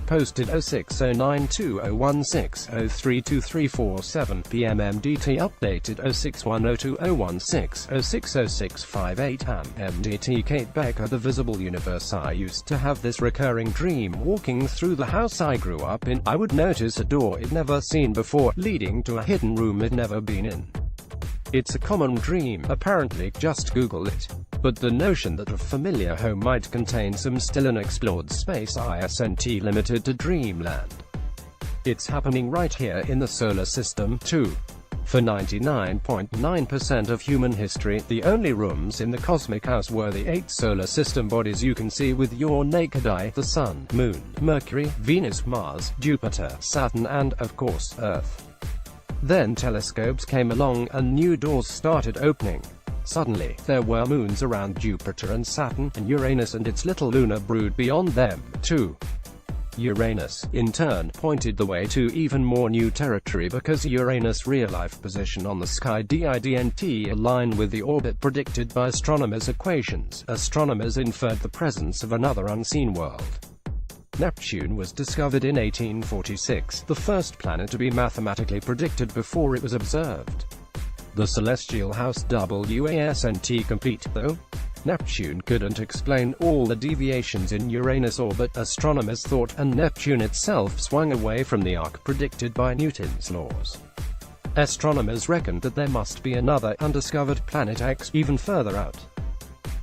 posted 06092016032347 PM MDT updated 06102016060658 AM MDT Kate Becker. The visible universe. I used to have this recurring dream walking through the house I grew up in. I would notice a door I'd never seen before, leading to a hidden room I'd never been in. It's a common dream, apparently, just Google it. But the notion that a familiar home might contain some still unexplored space isn't limited to dreamland. It's happening right here in the solar system, too. For 99.9% of human history, the only rooms in the cosmic house were the 8 solar system bodies you can see with your naked eye: the Sun, Moon, Mercury, Venus, Mars, Jupiter, Saturn, and, of course, Earth. Then telescopes came along, and new doors started opening. Suddenly, there were moons around Jupiter and Saturn, and Uranus and its little lunar brood beyond them, too. Uranus, in turn, pointed the way to even more new territory because Uranus' real-life position on the sky didn't align with the orbit predicted by astronomers' equations. Astronomers inferred the presence of another unseen world. Neptune was discovered in 1846, the first planet to be mathematically predicted before it was observed. The celestial house wasn't complete, though. Neptune couldn't explain all the deviations in Uranus' orbit, astronomers thought, and Neptune itself swung away from the arc predicted by Newton's laws. Astronomers reckoned that there must be another, undiscovered planet X, even further out.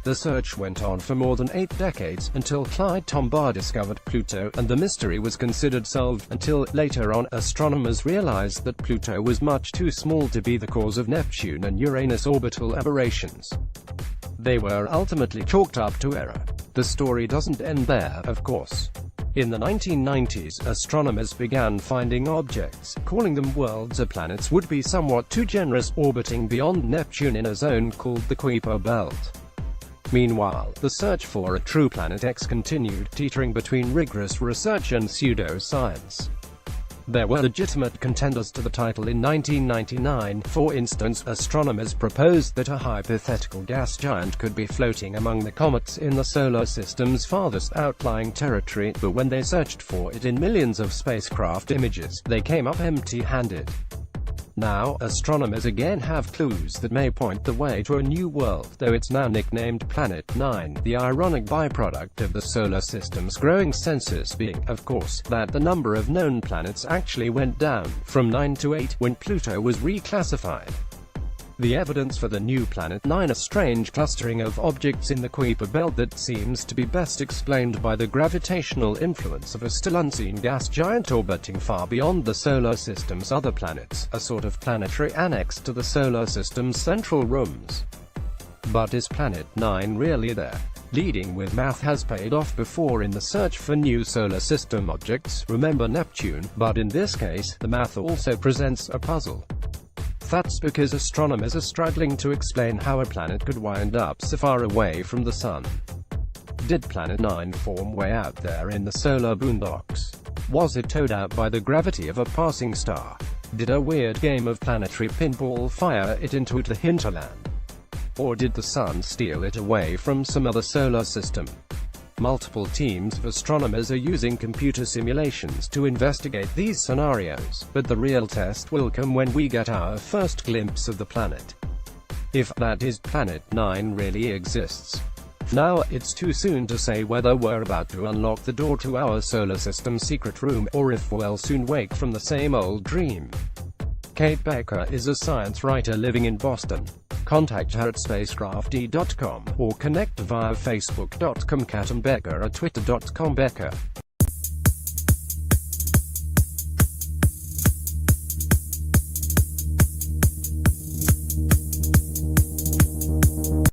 The search went on for more than 8 decades, until Clyde Tombaugh discovered Pluto, and the mystery was considered solved, until, later on, astronomers realized that Pluto was much too small to be the cause of Neptune and Uranus' orbital aberrations. They were ultimately chalked up to error. The story doesn't end there, of course. In the 1990s, astronomers began finding objects, calling them worlds or planets would be somewhat too generous, orbiting beyond Neptune in a zone called the Kuiper Belt. Meanwhile, the search for a true Planet X continued, teetering between rigorous research and pseudoscience. There were legitimate contenders to the title in 1999. For instance, astronomers proposed that a hypothetical gas giant could be floating among the comets in the solar system's farthest outlying territory, but when they searched for it in millions of spacecraft images, they came up empty-handed. Now, astronomers again have clues that may point the way to a new world, though it's now nicknamed Planet 9, the ironic byproduct of the solar system's growing census being, of course, that the number of known planets actually went down, from 9 to 8, when Pluto was reclassified. The evidence for the new Planet 9, a strange clustering of objects in the Kuiper Belt that seems to be best explained by the gravitational influence of a still unseen gas giant orbiting far beyond the solar system's other planets, a sort of planetary annex to the solar system's central rooms. But is Planet 9 really there? Leading with math has paid off before in the search for new solar system objects, remember Neptune, but in this case, the math also presents a puzzle. That's because astronomers are struggling to explain how a planet could wind up so far away from the Sun. Did Planet 9 form way out there in the solar boondocks? Was it towed out by the gravity of a passing star? Did a weird game of planetary pinball fire it into the hinterland? Or did the Sun steal it away from some other solar system? Multiple teams of astronomers are using computer simulations to investigate these scenarios, but the real test will come when we get our first glimpse of the planet. If, that is, Planet 9 really exists. Now, it's too soon to say whether we're about to unlock the door to our solar system's secret room, or if we'll soon wake from the same old dream. Kate Becker is a science writer living in Boston. Contact her at spacecrafty.com, or connect via facebook.com, Kat and Becker at twitter.com. Becker.